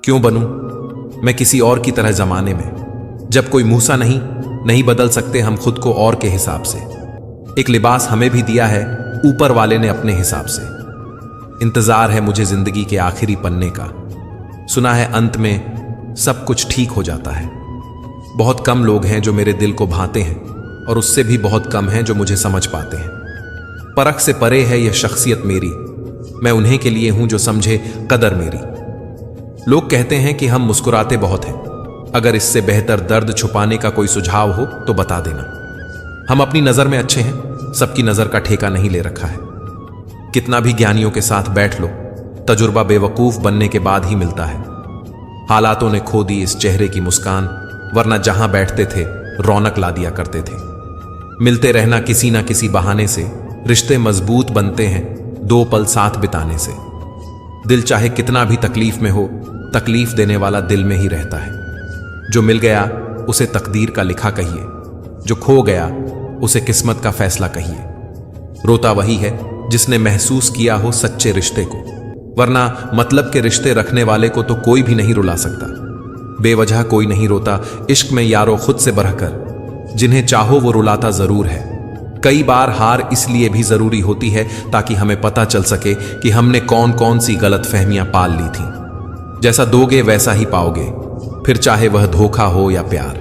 क्यों बनूं मैं किसी और की तरह जमाने में, जब कोई मूसा नहीं बदल सकते हम खुद को और के हिसाब से। एक लिबास हमें भी दिया है ऊपर वाले ने अपने हिसाब से। इंतजार है मुझे जिंदगी के आखिरी पन्ने का, सुना है अंत में सब कुछ ठीक हो जाता है। बहुत कम लोग हैं जो मेरे दिल को भाते हैं, और उससे भी बहुत कम हैं जो मुझे समझ पाते हैं। परख से परे है यह शख्सियत मेरी, मैं उन्हीं के लिए हूं जो समझे कदर मेरी। लोग कहते हैं कि हम मुस्कुराते बहुत हैं, अगर इससे बेहतर दर्द छुपाने का कोई सुझाव हो तो बता देना। हम अपनी नजर में अच्छे हैं, सबकी नजर का ठेका नहीं ले रखा है। कितना भी ज्ञानियों के साथ बैठ लो, तजुर्बा बेवकूफ बनने के बाद ही मिलता है। हालातों ने खो दी इस चेहरे की मुस्कान, वरना जहां बैठते थे रौनक ला दिया करते थे। मिलते रहना किसी ना किसी बहाने से, रिश्ते मजबूत बनते हैं दो पल साथ बिताने से। दिल चाहे कितना भी तकलीफ में हो, तकलीफ देने वाला दिल में ही रहता है। जो मिल गया उसे तकदीर का लिखा कहिए, जो खो गया उसे किस्मत का फैसला कहिए। रोता वही है जिसने महसूस किया हो सच्चे रिश्ते को, वरना मतलब के रिश्ते रखने वाले को तो कोई भी नहीं रुला सकता। बेवजह कोई नहीं रोता इश्क में यारो खुद से बढ़कर, जिन्हें चाहो वो रुलाता जरूर है। कई बार हार इसलिए भी जरूरी होती है ताकि हमें पता चल सके कि हमने कौन कौन सी गलत फहमियां पाल ली थीं। जैसा दोगे वैसा ही पाओगे, फिर चाहे वह धोखा हो या प्यार।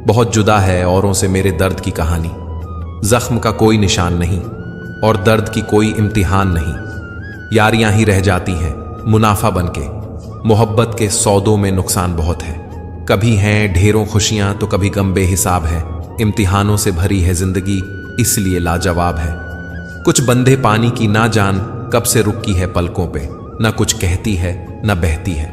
बहुत जुदा है औरों से मेरे दर्द की कहानी, जख्म का कोई निशान नहीं और दर्द की कोई इम्तिहान नहीं। यारियां ही रह जाती हैं मुनाफा बनके, मोहब्बत के सौदों में नुकसान बहुत है। कभी हैं ढेरों खुशियां तो कभी गम बेहिसाब है। इम्तिहानों से भरी है जिंदगी इसलिए लाजवाब है। कुछ बंदे पानी की ना जान कब से रुकी है पलकों पे, ना कुछ कहती है ना बहती है।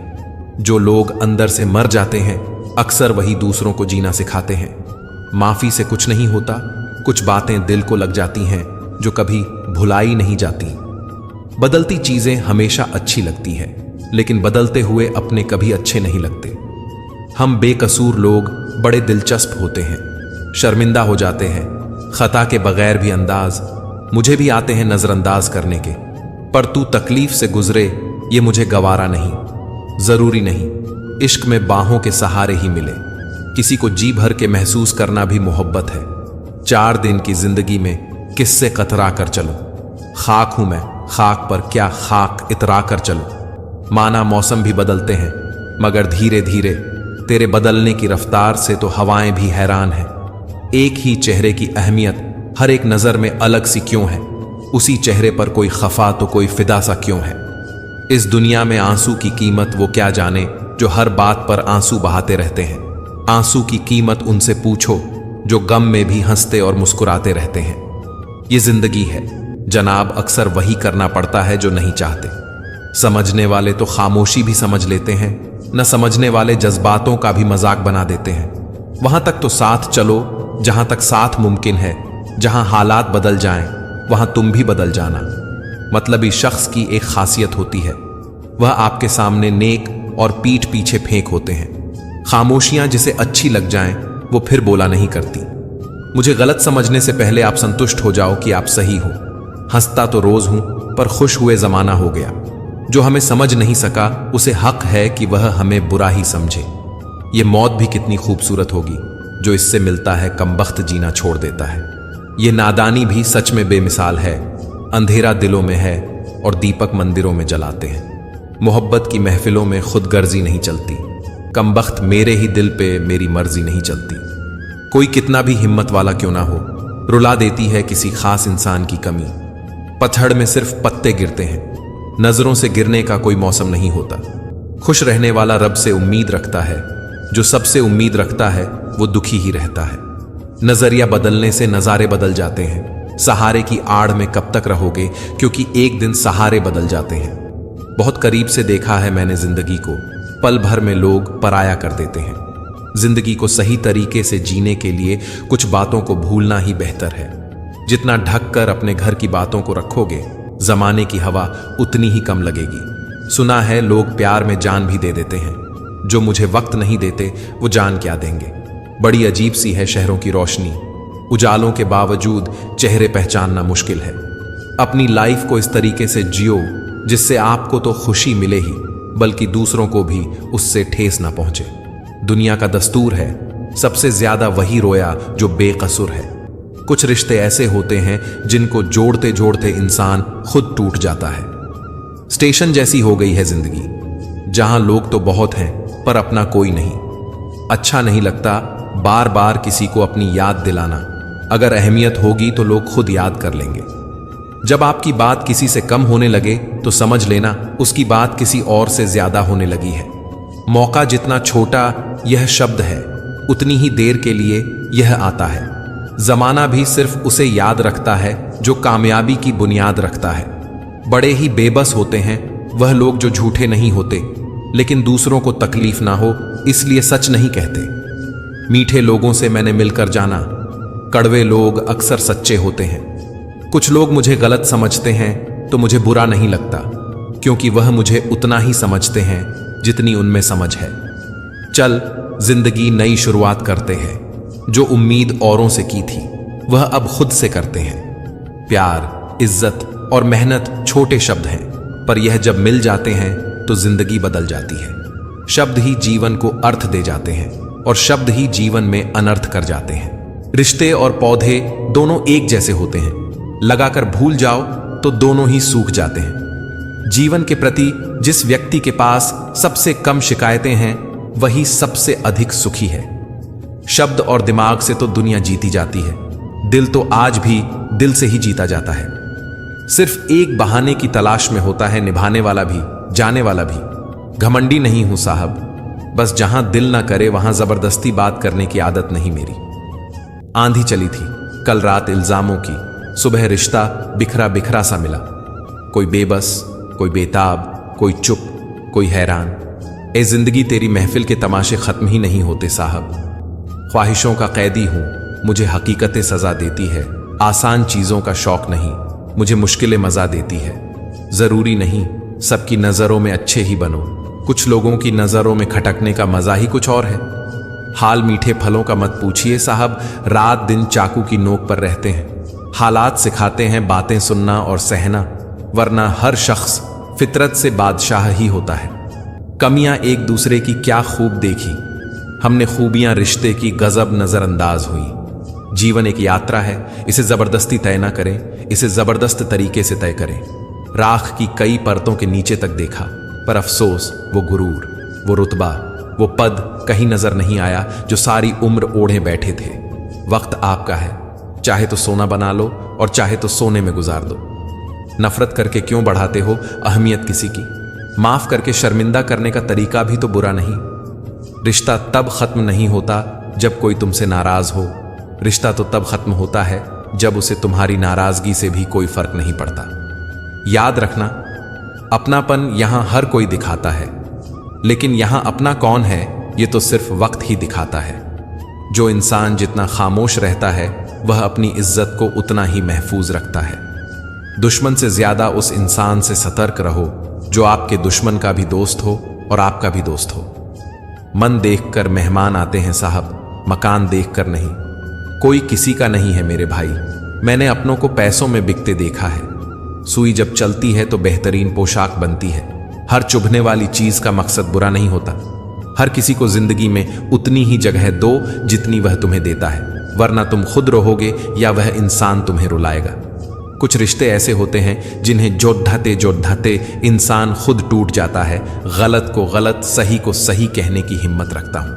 जो लोग अंदर से मर जाते हैं अक्सर वही दूसरों को जीना सिखाते हैं। माफी से कुछ नहीं होता, कुछ बातें दिल को लग जाती हैं जो कभी भुलाई नहीं जाती। बदलती चीजें हमेशा अच्छी लगती है, लेकिन बदलते हुए अपने कभी अच्छे नहीं लगते। हम बेकसूर लोग बड़े दिलचस्प होते हैं, शर्मिंदा हो जाते हैं खता के बगैर भी अंदाज मुझे भी आते हैं नजरअंदाज करने के। पर तू तकलीफ से गुजरे ये मुझे गवारा नहीं। जरूरी नहीं इश्क में बाहों के सहारे ही मिले, किसी को जी भर के महसूस करना भी मोहब्बत है। 4 दिन की जिंदगी में किससे कतरा कर चलो, खाक हूं मैं खाक पर क्या खाक इतरा कर चलो। माना मौसम भी बदलते हैं मगर धीरे धीरे, तेरे बदलने की रफ्तार से तो हवाएं भी हैरान हैं। एक ही चेहरे की अहमियत हर एक नजर में अलग सी क्यों है, उसी चेहरे पर कोई खफा तो कोई फिदा सा क्यों है। इस दुनिया में आंसू की कीमत वो क्या जाने जो हर बात पर आंसू बहाते रहते हैं। आंसू की कीमत उनसे पूछो जो गम में भी हंसते और मुस्कुराते रहते हैं। ये जिंदगी है जनाब, अक्सर वही करना पड़ता है जो नहीं चाहते। समझने वाले तो खामोशी भी समझ लेते हैं, न समझने वाले जज्बातों का भी मजाक बना देते हैं। वहां तक तो साथ चलो जहां तक साथ मुमकिन है, जहां हालात बदल जाएं वहां तुम भी बदल जाना। मतलबी शख्स की एक खासियत होती है, वह आपके सामने नेक और पीठ पीछे फेंक होते हैं। खामोशियां जिसे अच्छी लग जाएं वो फिर बोला नहीं करती। मुझे गलत समझने से पहले आप संतुष्ट हो जाओ कि आप सही हो। हंसता तो रोज हूं पर खुश हुए जमाना हो गया। जो हमें समझ नहीं सका उसे हक है कि वह हमें बुरा ही समझे। ये मौत भी कितनी खूबसूरत होगी जो इससे मिलता है कमबख्त जीना छोड़ देता है। ये नादानी भी सच में बेमिसाल है, अंधेरा दिलों में है और दीपक मंदिरों में जलाते हैं। मोहब्बत की महफिलों में खुद गर्जी नहीं चलती, कमबख्त मेरे ही दिल पे मेरी मर्जी नहीं चलती। कोई कितना भी हिम्मत वाला क्यों ना हो, रुला देती है किसी खास इंसान की कमी। पतझड़ में सिर्फ पत्ते गिरते हैं, नजरों से गिरने का कोई मौसम नहीं होता। खुश रहने वाला रब से उम्मीद रखता है, जो सबसे उम्मीद रखता है वो दुखी ही रहता है। नजरिया बदलने से नजारे बदल जाते हैं। सहारे की आड़ में कब तक रहोगे, क्योंकि एक दिन सहारे बदल जाते हैं। बहुत करीब से देखा है मैंने जिंदगी को, पल भर में लोग पराया कर देते हैं। जिंदगी को सही तरीके से जीने के लिए कुछ बातों को भूलना ही बेहतर है। जितना ढक कर अपने घर की बातों को रखोगे, जमाने की हवा उतनी ही कम लगेगी। सुना है लोग प्यार में जान भी दे देते हैं, जो मुझे वक्त नहीं देते वो जान क्या देंगे। बड़ी अजीब सी है शहरों की रोशनी, उजालों के बावजूद चेहरे पहचानना मुश्किल है। अपनी लाइफ को इस तरीके से जियो जिससे आपको तो खुशी मिले ही, बल्कि दूसरों को भी उससे ठेस ना पहुंचे। दुनिया का दस्तूर है, सबसे ज्यादा वही रोया जो बेकसूर है। कुछ रिश्ते ऐसे होते हैं जिनको जोड़ते जोड़ते इंसान खुद टूट जाता है। स्टेशन जैसी हो गई है जिंदगी, जहां लोग तो बहुत हैं पर अपना कोई नहीं। अच्छा नहीं लगता बार बार किसी को अपनी याद दिलाना। अगर अहमियत होगी तो लोग खुद याद कर लेंगे। जब आपकी बात किसी से कम होने लगे तो समझ लेना उसकी बात किसी और से ज्यादा होने लगी है। मौका जितना छोटा यह शब्द है, उतनी ही देर के लिए यह आता है। जमाना भी सिर्फ उसे याद रखता है जो कामयाबी की बुनियाद रखता है। बड़े ही बेबस होते हैं वह लोग जो झूठे नहीं होते, लेकिन दूसरों को तकलीफ ना हो इसलिए सच नहीं कहते। मीठे लोगों से मैंने मिलकर जाना, कड़वे लोग अक्सर सच्चे होते हैं। कुछ लोग मुझे गलत समझते हैं तो मुझे बुरा नहीं लगता, क्योंकि वह मुझे उतना ही समझते हैं जितनी उनमें समझ है। चल जिंदगी नई शुरुआत करते हैं, जो उम्मीद औरों से की थी वह अब खुद से करते हैं। प्यार, इज्जत और मेहनत छोटे शब्द हैं, पर यह जब मिल जाते हैं तो जिंदगी बदल जाती है। शब्द ही जीवन को अर्थ दे जाते हैं और शब्द ही जीवन में अनर्थ कर जाते हैं। रिश्ते और पौधे दोनों एक जैसे होते हैं, लगाकर भूल जाओ तो दोनों ही सूख जाते हैं। जीवन के प्रति जिस व्यक्ति के पास सबसे कम शिकायतें हैं वही सबसे अधिक सुखी है। शब्द और दिमाग से तो दुनिया जीती जाती है, दिल तो आज भी दिल से ही जीता जाता है। सिर्फ एक बहाने की तलाश में होता है निभाने वाला भी, जाने वाला भी। घमंडी नहीं हूं साहब, बस जहां दिल ना करे वहां जबरदस्ती बात करने की आदत नहीं मेरी। आंधी चली थी कल रात इल्जामों की, सुबह रिश्ता बिखरा बिखरा सा मिला। कोई बेबस, कोई बेताब, कोई चुप, कोई हैरान। ए जिंदगी तेरी महफिल के तमाशे खत्म ही नहीं होते साहब। ख्वाहिशों का कैदी हूं, मुझे हकीकतें सजा देती है। आसान चीजों का शौक नहीं, मुझे मुश्किलें मजा देती है। जरूरी नहीं सबकी नजरों में अच्छे ही बनो, कुछ लोगों की नजरों में खटकने का मजा ही कुछ और है। हाल मीठे फलों का मत पूछिए साहब, रात दिन चाकू की नोक पर रहते हैं। हालात सिखाते हैं बातें सुनना और सहना, वरना हर शख्स फितरत से बादशाह ही होता है। कमियां एक दूसरे की क्या खूब देखी, हमने खूबियां रिश्ते की गजब नजरअंदाज हुई। जीवन एक यात्रा है, इसे जबरदस्ती तय ना करें, इसे जबरदस्त तरीके से तय करें। राख की कई परतों के नीचे तक देखा, पर अफसोस वो गुरूर, वो रुतबा, वो पद कहीं नजर नहीं आया जो सारी उम्र ओढ़े बैठे थे। वक्त आपका है, चाहे तो सोना बना लो और चाहे तो सोने में गुजार दो। नफरत करके क्यों बढ़ाते हो अहमियत किसी की? माफ करके शर्मिंदा करने का तरीका भी तो बुरा नहीं। रिश्ता तब खत्म नहीं होता जब कोई तुमसे नाराज हो, रिश्ता तो तब खत्म होता है जब उसे तुम्हारी नाराजगी से भी कोई फर्क नहीं पड़ता। याद रखना, अपनापन यहां हर कोई दिखाता है, लेकिन यहां अपना कौन है ये तो सिर्फ वक्त ही दिखाता है। जो इंसान जितना खामोश रहता है वह अपनी इज्जत को उतना ही महफूज रखता है। दुश्मन से ज्यादा उस इंसान से सतर्क रहो जो आपके दुश्मन का भी दोस्त हो और आपका भी दोस्त हो। मन देखकर मेहमान आते हैं साहब, मकान देखकर नहीं। कोई किसी का नहीं है मेरे भाई, मैंने अपनों को पैसों में बिकते देखा है। सुई जब चलती है तो बेहतरीन पोशाक बनती है। हर चुभने वाली चीज का मकसद बुरा नहीं होता। हर किसी को जिंदगी में उतनी ही जगह दो जितनी वह तुम्हें देता है, वरना तुम खुद रोओगे या वह इंसान तुम्हें रुलाएगा। कुछ रिश्ते ऐसे होते हैं जिन्हें जोड़ाते इंसान खुद टूट जाता है। गलत को गलत, सही को सही कहने की हिम्मत रखता हूं,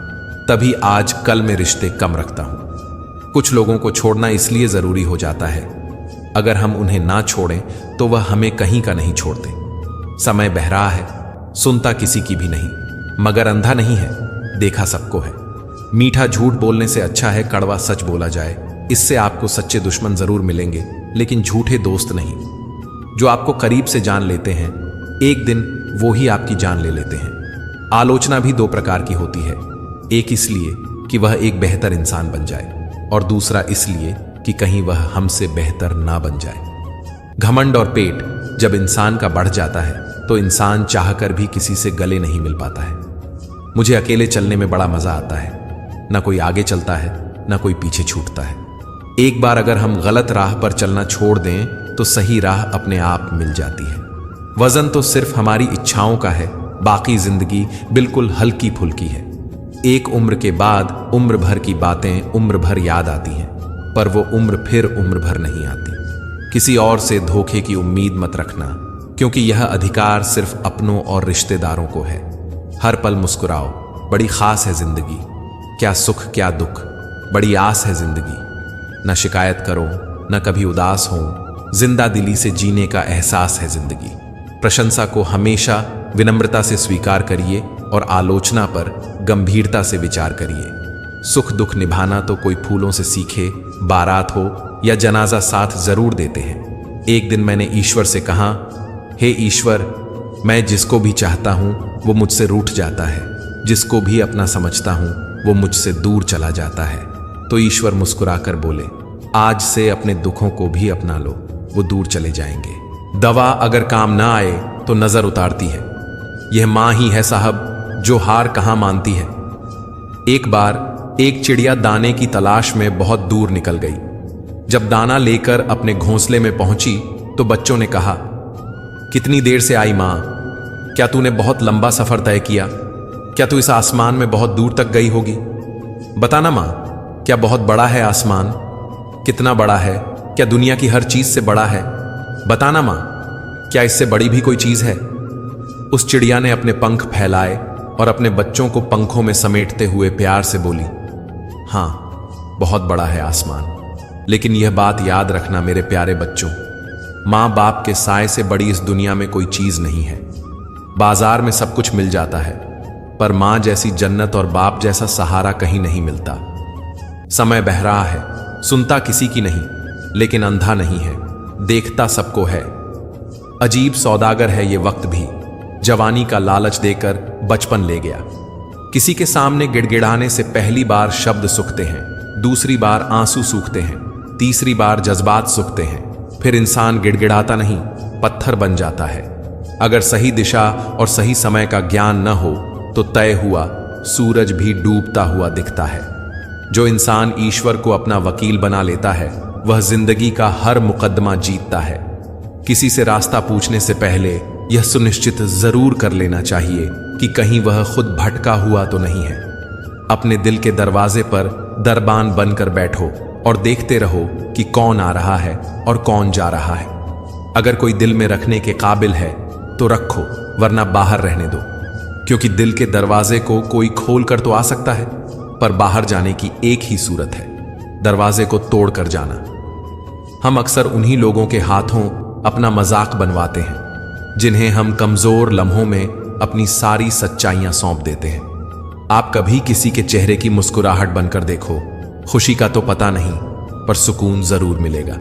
तभी आज कल में रिश्ते कम रखता हूं। कुछ लोगों को छोड़ना इसलिए जरूरी हो जाता है, अगर हम उन्हें ना छोड़ें तो वह हमें कहीं का नहीं छोड़ते। समय बह रहा है, सुनता किसी की भी नहीं, मगर अंधा नहीं है, देखा सबको है। मीठा झूठ बोलने से अच्छा है कड़वा सच बोला जाए। इससे आपको सच्चे दुश्मन जरूर मिलेंगे, लेकिन झूठे दोस्त नहीं। जो आपको करीब से जान लेते हैं, एक दिन वो ही आपकी जान ले लेते हैं। आलोचना भी दो प्रकार की होती है, एक इसलिए कि वह एक बेहतर इंसान बन जाए, और दूसरा इसलिए कि कहीं वह हमसे बेहतर ना बन जाए। घमंड और पेट जब इंसान का बढ़ जाता है तो इंसान चाहकर भी किसी से गले नहीं मिल पाता है। मुझे अकेले चलने में बड़ा मजा आता है, ना कोई आगे चलता है ना कोई पीछे छूटता है। एक बार अगर हम गलत राह पर चलना छोड़ दें तो सही राह अपने आप मिल जाती है। वजन तो सिर्फ हमारी इच्छाओं का है, बाकी जिंदगी बिल्कुल हल्की फुल्की है। एक उम्र के बाद उम्र भर की बातें उम्र भर याद आती हैं, पर वो उम्र फिर उम्र भर नहीं आती। किसी और से धोखे की उम्मीद मत रखना, क्योंकि यह अधिकार सिर्फ अपनों और रिश्तेदारों को है। हर पल मुस्कुराओ, बड़ी खास है जिंदगी। क्या सुख क्या दुख, बड़ी आस है जिंदगी। न शिकायत करो, न कभी उदास हो, जिंदा दिली से जीने का एहसास है जिंदगी। प्रशंसा को हमेशा विनम्रता से स्वीकार करिए और आलोचना पर गंभीरता से विचार करिए। सुख दुख निभाना तो कोई फूलों से सीखे, बारात हो या जनाजा साथ जरूर देते हैं। एक दिन मैंने ईश्वर से कहा, हे ईश्वर, मैं जिसको भी चाहता हूं वो मुझसे रूठ जाता है, जिसको भी अपना समझता हूं वो मुझसे दूर चला जाता है। तो ईश्वर मुस्कुराकर बोले, आज से अपने दुखों को भी अपना लो, वो दूर चले जाएंगे। दवा अगर काम ना आए तो नजर उतारती है। यह मां ही है साहब जो हार कहां मानती है। एक बार एक चिड़िया दाने की तलाश में बहुत दूर निकल गई। जब दाना लेकर अपने घोंसले में पहुंची तो बच्चों ने कहा, कितनी देर से आई मां? क्या तूने बहुत लंबा सफर तय किया? क्या तू इस आसमान में बहुत दूर तक गई होगी? बताना मां, क्या बहुत बड़ा है आसमान? कितना बड़ा है? क्या दुनिया की हर चीज से बड़ा है? बताना मां, क्या इससे बड़ी भी कोई चीज है? उस चिड़िया ने अपने पंख फैलाए और अपने बच्चों को पंखों में समेटते हुए प्यार से बोली, हां, बहुत बड़ा है आसमान, लेकिन यह बात याद रखना मेरे प्यारे बच्चों, मां बाप के साए से बड़ी इस दुनिया में कोई चीज नहीं है। बाजार में सब कुछ मिल जाता है, पर मां जैसी जन्नत और बाप जैसा सहारा कहीं नहीं मिलता। समय बह रहा है, सुनता किसी की नहीं, लेकिन अंधा नहीं है, देखता सबको है। अजीब सौदागर है ये वक्त भी, जवानी का लालच देकर बचपन ले गया। किसी के सामने गिड़गिड़ाने से पहली बार शब्द सूखते हैं, दूसरी बार आंसू सूखते हैं, तीसरी बार जज्बात सूखते हैं, फिर इंसान गिड़गिड़ाता नहीं, पत्थर बन जाता है। अगर सही दिशा और सही समय का ज्ञान न हो तो तय हुआ सूरज भी डूबता हुआ दिखता है। जो इंसान ईश्वर को अपना वकील बना लेता है वह जिंदगी का हर मुकदमा जीतता है। किसी से रास्ता पूछने से पहले यह सुनिश्चित जरूर कर लेना चाहिए कि कहीं वह खुद भटका हुआ तो नहीं है। अपने दिल के दरवाजे पर दरबान बनकर बैठो और देखते रहो कि कौन आ रहा है और कौन जा रहा है। अगर कोई दिल में रखने के काबिल है तो रखो, वरना बाहर रहने दो, क्योंकि दिल के दरवाजे को कोई खोल कर तो आ सकता है, पर बाहर जाने की एक ही सूरत है, दरवाजे को तोड़ कर जाना। हम अक्सर उन्हीं लोगों के हाथों अपना मजाक बनवाते हैं जिन्हें हम कमजोर लम्हों में अपनी सारी सच्चाइयां सौंप देते हैं। आप कभी किसी के चेहरे की मुस्कुराहट बनकर देखो, खुशी का तो पता नहीं, पर सुकून जरूर मिलेगा।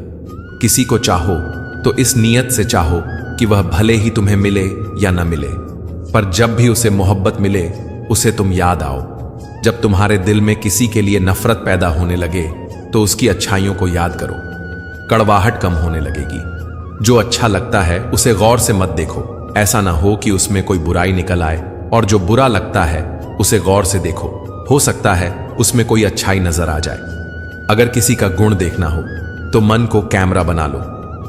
किसी को चाहो तो इस नीयत से चाहो कि वह भले ही तुम्हें मिले या न मिले, पर जब भी उसे मोहब्बत मिले उसे तुम याद आओ। जब तुम्हारे दिल में किसी के लिए नफरत पैदा होने लगे तो उसकी अच्छाइयों को याद करो, कड़वाहट कम होने लगेगी। जो अच्छा लगता है उसे गौर से मत देखो, ऐसा ना हो कि उसमें कोई बुराई निकल आए, और जो बुरा लगता है उसे गौर से देखो, हो सकता है उसमें कोई अच्छाई नजर आ जाए। अगर किसी का गुण देखना हो तो मन को कैमरा बना लो,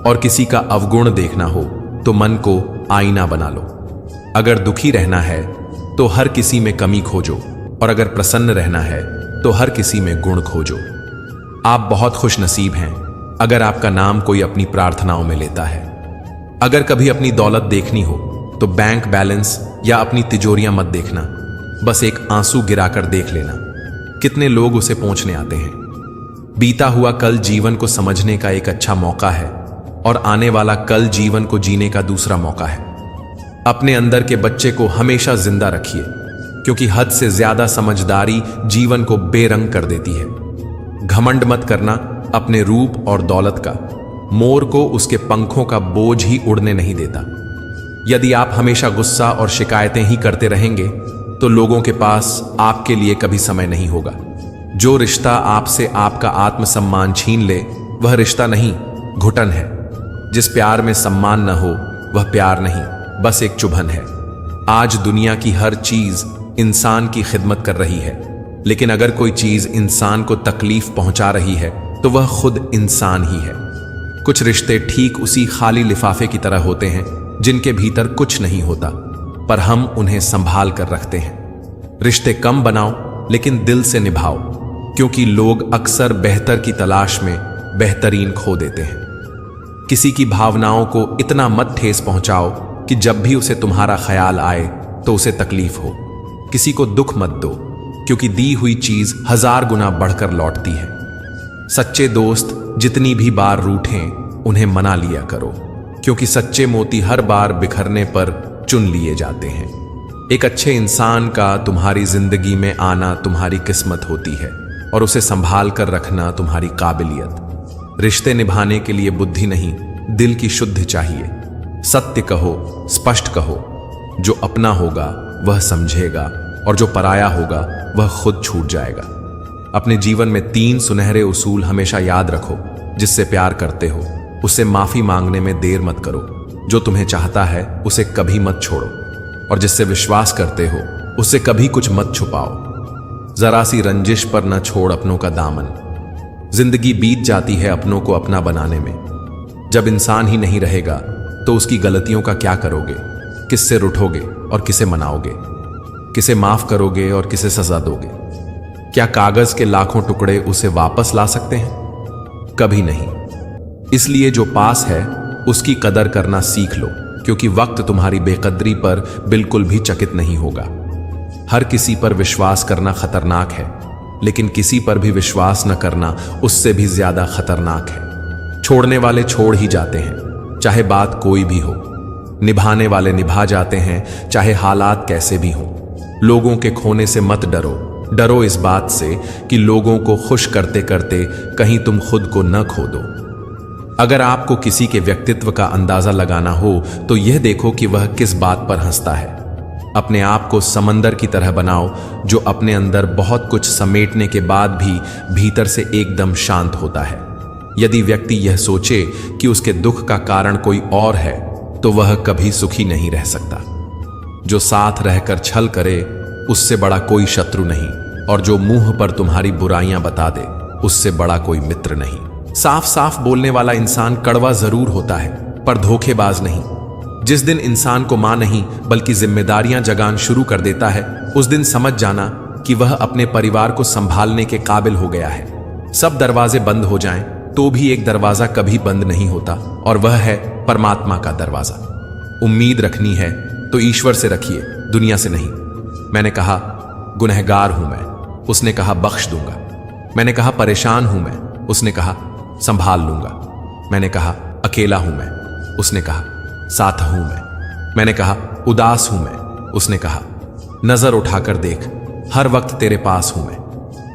और किसी का अवगुण देखना हो तो मन को आईना बना लो। अगर दुखी रहना है तो हर किसी में कमी खोजो, और अगर प्रसन्न रहना है तो हर किसी में गुण खोजो। आप बहुत खुश नसीब हैं अगर आपका नाम कोई अपनी प्रार्थनाओं में लेता है। अगर कभी अपनी दौलत देखनी हो तो बैंक बैलेंस या अपनी तिजोरियां मत देखना, बस एक आंसू गिराकर देख लेना। कितने लोग उसे पोंछने आते हैं। बीता हुआ कल जीवन को समझने का एक अच्छा मौका है, और आने वाला कल जीवन को जीने का दूसरा मौका है। अपने अंदर के बच्चे को हमेशा जिंदा रखिए, क्योंकि हद से ज्यादा समझदारी जीवन को बेरंग कर देती है। घमंड मत करना अपने रूप और दौलत का, मोर को उसके पंखों का बोझ ही उड़ने नहीं देता। यदि आप हमेशा गुस्सा और शिकायतें ही करते रहेंगे तो लोगों के पास आपके लिए कभी समय नहीं होगा। जो रिश्ता आपसे आपका आत्मसम्मान छीन ले वह रिश्ता नहीं, घुटन है। जिस प्यार में सम्मान न हो वह प्यार नहीं, बस एक चुभन है। आज दुनिया की हर चीज इंसान की खिदमत कर रही है, लेकिन अगर कोई चीज इंसान को तकलीफ पहुंचा रही है तो वह खुद इंसान ही है। कुछ रिश्ते ठीक उसी खाली लिफाफे की तरह होते हैं जिनके भीतर कुछ नहीं होता। पर हम उन्हें संभाल कर रखते हैं। रिश्ते कम बनाओ लेकिन दिल से निभाओ, क्योंकि लोग अक्सर बेहतर की तलाश में बेहतरीन खो देते हैं। किसी की भावनाओं को इतना मत ठेस पहुंचाओ कि जब भी उसे तुम्हारा ख्याल आए तो उसे तकलीफ हो। किसी को दुख मत दो, क्योंकि दी हुई चीज 1000 गुना बढ़कर लौटती है। सच्चे दोस्त जितनी भी बार रूठें उन्हें मना लिया करो, क्योंकि सच्चे मोती हर बार बिखरने पर चुन लिए जाते हैं। एक अच्छे इंसान का तुम्हारी जिंदगी में आना तुम्हारी किस्मत होती है और उसे संभाल कर रखना तुम्हारी काबिलियत। रिश्ते निभाने के लिए बुद्धि नहीं, दिल की शुद्धि चाहिए। सत्य कहो, स्पष्ट कहो। जो अपना होगा वह समझेगा और जो पराया होगा वह खुद छूट जाएगा। अपने जीवन में 3 सुनहरे उसूल हमेशा याद रखो। जिससे प्यार करते हो उससे माफी मांगने में देर मत करो। जो तुम्हें चाहता है उसे कभी मत छोड़ो, और जिससे विश्वास करते हो उससे कभी कुछ मत छुपाओ। जरा सी रंजिश पर न छोड़ अपनों का दामन। जिंदगी बीत जाती है अपनों को अपना बनाने में। जब इंसान ही नहीं रहेगा तो उसकी गलतियों का क्या करोगे? किससे रुठोगे और किसे मनाओगे? किसे माफ करोगे और किसे सजा दोगे? क्या कागज के लाखों टुकड़े उसे वापस ला सकते हैं? कभी नहीं। इसलिए जो पास है उसकी कदर करना सीख लो, क्योंकि वक्त तुम्हारी बेकदरी पर बिल्कुल भी चकित नहीं होगा। हर किसी पर विश्वास करना खतरनाक है, लेकिन किसी पर भी विश्वास न करना उससे भी ज्यादा खतरनाक है। छोड़ने वाले छोड़ ही जाते हैं, चाहे बात कोई भी हो। निभाने वाले निभा जाते हैं, चाहे हालात कैसे भी हों। लोगों के खोने से मत डरो, डरो इस बात से कि लोगों को खुश करते करते कहीं तुम खुद को न खो दो। अगर आपको किसी के व्यक्तित्व का अंदाजा लगाना हो तो यह देखो कि वह किस बात पर हंसता है। अपने आप को समंदर की तरह बनाओ, जो अपने अंदर बहुत कुछ समेटने के बाद भी भीतर से एकदम शांत होता है। यदि व्यक्ति यह सोचे कि उसके दुख का कारण कोई और है तो वह कभी सुखी नहीं रह सकता। जो साथ रहकर छल करे उससे बड़ा कोई शत्रु नहीं, और जो मुंह पर तुम्हारी बुराइयां बता दे उससे बड़ा कोई मित्र नहीं। साफ साफ बोलने वाला इंसान कड़वा जरूर होता है, पर धोखेबाज नहीं। जिस दिन इंसान को मां नहीं बल्कि जिम्मेदारियां जगान शुरू कर देता है, उस दिन समझ जाना कि वह अपने परिवार को संभालने के काबिल हो गया है। सब दरवाजे बंद हो जाएं तो भी एक दरवाजा कभी बंद नहीं होता, और वह है परमात्मा का दरवाजा। उम्मीद रखनी है तो ईश्वर से रखिए, दुनिया से नहीं। मैंने कहा गुनहगार हूं मैं, उसने कहा बख्श दूंगा। मैंने कहा परेशान हूं मैं, उसने कहा संभाल लूंगा। मैंने कहा अकेला हूं मैं, उसने कहा साथ हूं मैं। मैंने कहा उदास हूं मैं, उसने कहा नजर उठाकर देख, हर वक्त तेरे पास हूं मैं।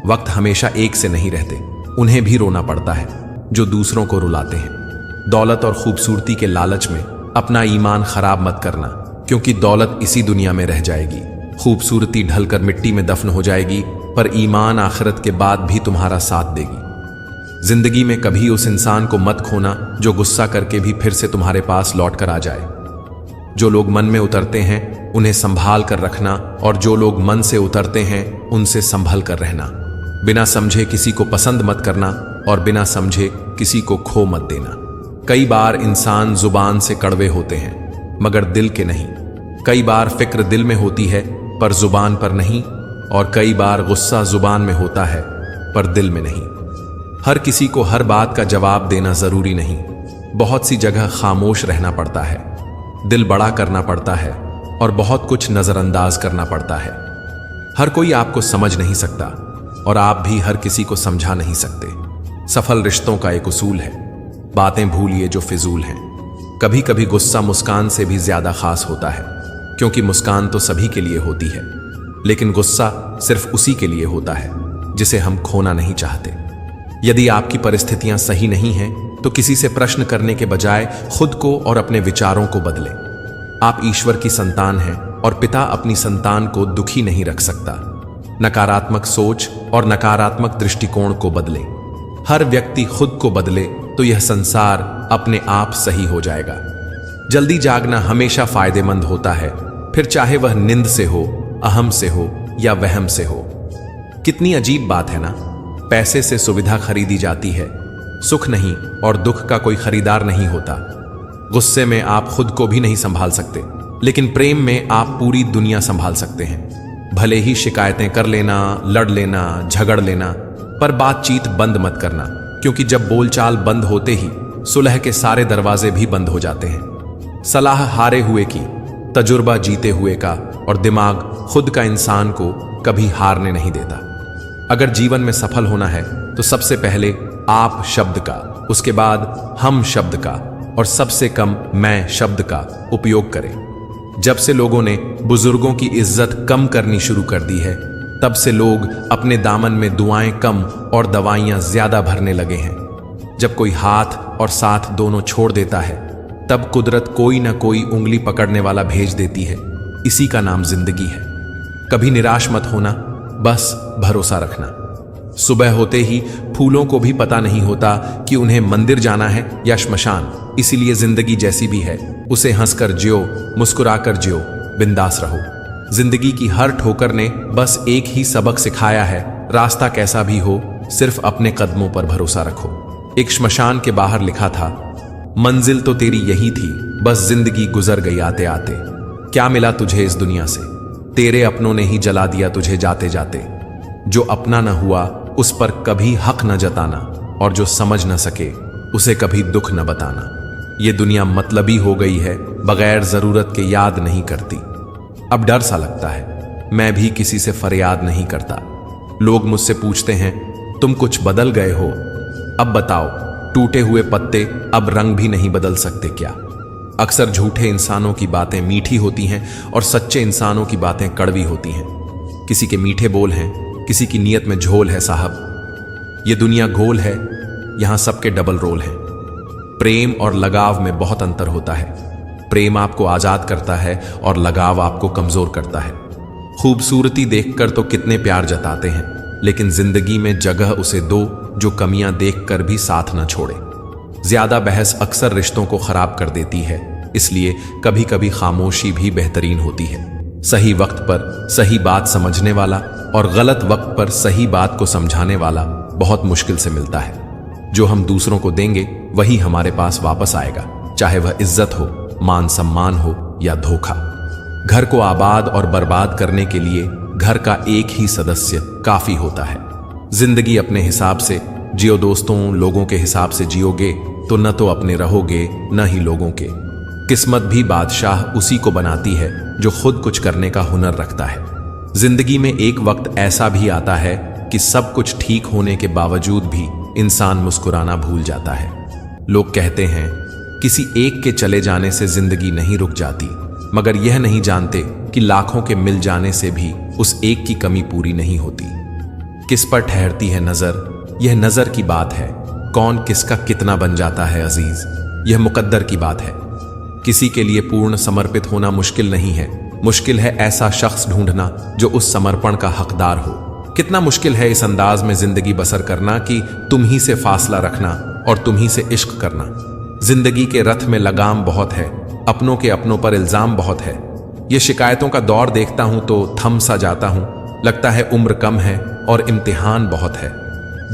वक्त हमेशा एक से नहीं रहते, उन्हें भी रोना पड़ता है जो दूसरों को रुलाते हैं। दौलत और खूबसूरती के लालच में अपना ईमान खराब मत करना, क्योंकि दौलत इसी दुनिया में रह जाएगी, खूबसूरती ढलकर मिट्टी में दफन हो जाएगी, पर ईमान आखिरत के बाद भी तुम्हारा साथ देगी। जिंदगी में कभी उस इंसान को मत खोना जो गुस्सा करके भी फिर से तुम्हारे पास लौट कर आ जाए। जो लोग मन में उतरते हैं उन्हें संभाल कर रखना, और जो लोग मन से उतरते हैं उनसे संभल कर रहना। बिना समझे किसी को पसंद मत करना, और बिना समझे किसी को खो मत देना। कई बार इंसान जुबान से कड़वे होते हैं मगर दिल के नहीं। कई बार फिक्र दिल में होती है पर जुबान पर नहीं, और कई बार गुस्सा जुबान में होता है पर दिल में नहीं। हर किसी को हर बात का जवाब देना जरूरी नहीं। बहुत सी जगह खामोश रहना पड़ता है, दिल बड़ा करना पड़ता है, और बहुत कुछ नजरअंदाज करना पड़ता है। हर कोई आपको समझ नहीं सकता, और आप भी हर किसी को समझा नहीं सकते। सफल रिश्तों का एक उसूल है, बातें भूलिए जो फिजूल हैं। कभी कभी गुस्सा मुस्कान से भी ज्यादा खास होता है, क्योंकि मुस्कान तो सभी के लिए होती है, लेकिन गुस्सा सिर्फ उसी के लिए होता है जिसे हम खोना नहीं चाहते। यदि आपकी परिस्थितियां सही नहीं हैं तो किसी से प्रश्न करने के बजाय खुद को और अपने विचारों को बदलें। आप ईश्वर की संतान हैं, और पिता अपनी संतान को दुखी नहीं रख सकता। नकारात्मक सोच और नकारात्मक दृष्टिकोण को बदलें। हर व्यक्ति खुद को बदले तो यह संसार अपने आप सही हो जाएगा। जल्दी जागना हमेशा फायदेमंद होता है, फिर चाहे वह नींद से हो, अहम से हो या वहम से हो। कितनी अजीब बात है ना। पैसे से सुविधा खरीदी जाती है, सुख नहीं, और दुख का कोई खरीदार नहीं होता। गुस्से में आप खुद को भी नहीं संभाल सकते, लेकिन प्रेम में आप पूरी दुनिया संभाल सकते हैं। भले ही शिकायतें कर लेना, लड़ लेना, झगड़ लेना, पर बातचीत बंद मत करना, क्योंकि जब बोलचाल बंद होते ही सुलह के सारे दरवाजे भी बंद हो जाते हैं। सलाह हारे हुए की, तजुर्बा जीते हुए का, और दिमाग खुद का इंसान को कभी हारने नहीं देता। अगर जीवन में सफल होना है तो सबसे पहले आप शब्द का, उसके बाद हम शब्द का, और सबसे कम मैं शब्द का उपयोग करें। जब से लोगों ने बुजुर्गों की इज्जत कम करनी शुरू कर दी है, तब से लोग अपने दामन में दुआएं कम और दवाइयां ज्यादा भरने लगे हैं। जब कोई हाथ और साथ दोनों छोड़ देता है, तब कुदरत कोई ना कोई उंगली पकड़ने वाला भेज देती है। इसी का नाम जिंदगी है। कभी निराश मत होना, बस भरोसा रखना। सुबह होते ही फूलों को भी पता नहीं होता कि उन्हें मंदिर जाना है या श्मशान। इसीलिए जिंदगी जैसी भी है, उसे हंसकर जियो, मुस्कुराकर जियो, बिंदास रहो। जिंदगी की हर ठोकर ने बस एक ही सबक सिखाया है, रास्ता कैसा भी हो, सिर्फ अपने कदमों पर भरोसा रखो। एक श्मशान के बाहर लिखा था, मंजिल तो तेरी यही थी, बस जिंदगी गुजर गई आते आते। क्या मिला तुझे इस दुनिया से? तेरे अपनों ने ही जला दिया तुझे जाते जाते। जो अपना न हुआ उस पर कभी हक न जताना, और जो समझ न सके उसे कभी दुख न बताना। ये दुनिया मतलबी हो गई है, बगैर जरूरत के याद नहीं करती। अब डर सा लगता है, मैं भी किसी से फरियाद नहीं करता। लोग मुझसे पूछते हैं, तुम कुछ बदल गए हो? अब बताओ, टूटे हुए पत्ते अब रंग भी नहीं बदल सकते क्या? अक्सर झूठे इंसानों की बातें मीठी होती हैं और सच्चे इंसानों की बातें कड़वी होती हैं। किसी के मीठे बोल हैं, किसी की नीयत में झोल है साहब। ये दुनिया गोल है, यहां सबके डबल रोल हैं। प्रेम और लगाव में बहुत अंतर होता है। प्रेम आपको आजाद करता है और लगाव आपको कमजोर करता है। खूबसूरती देखकर तो कितने प्यार जताते हैं, लेकिन जिंदगी में जगह उसे दो जो कमियां देखकर भी साथ न छोड़े। ज्यादा बहस अक्सर रिश्तों को खराब कर देती है, इसलिए कभी कभी खामोशी भी बेहतरीन होती है। सही वक्त पर सही बात समझने वाला और गलत वक्त पर सही बात को समझाने वाला बहुत मुश्किल से मिलता है। जो हम दूसरों को देंगे वही हमारे पास वापस आएगा, चाहे वह इज्जत हो, मान सम्मान हो या धोखा। घर को आबाद और बर्बाद करने के लिए घर का एक ही सदस्य काफी होता है। जिंदगी अपने हिसाब से जियो दोस्तों, लोगों के हिसाब से जियोगे तो न तो अपने रहोगे न ही लोगों के। किस्मत भी बादशाह उसी को बनाती है जो खुद कुछ करने का हुनर रखता है। जिंदगी में एक वक्त ऐसा भी आता है कि सब कुछ ठीक होने के बावजूद भी इंसान मुस्कुराना भूल जाता है। लोग कहते हैं किसी एक के चले जाने से जिंदगी नहीं रुक जाती, मगर यह नहीं जानते कि लाखों के मिल जाने से भी उस एक की कमी पूरी नहीं होती। किस पर ठहरती है नजर, यह नजर की बात है। कौन किसका कितना बन जाता है अजीज, यह मुकद्दर की बात है। किसी के लिए पूर्ण समर्पित होना मुश्किल नहीं है, मुश्किल है ऐसा शख्स ढूंढना जो उस समर्पण का हकदार हो। कितना मुश्किल है इस अंदाज में जिंदगी बसर करना कि तुम ही से फासला रखना और तुम ही से इश्क करना। जिंदगी के रथ में लगाम बहुत है, अपनों के अपनों पर इल्जाम बहुत है। ये शिकायतों का दौर देखता हूं तो थम सा जाता हूं, लगता है उम्र कम है और इम्तिहान बहुत है।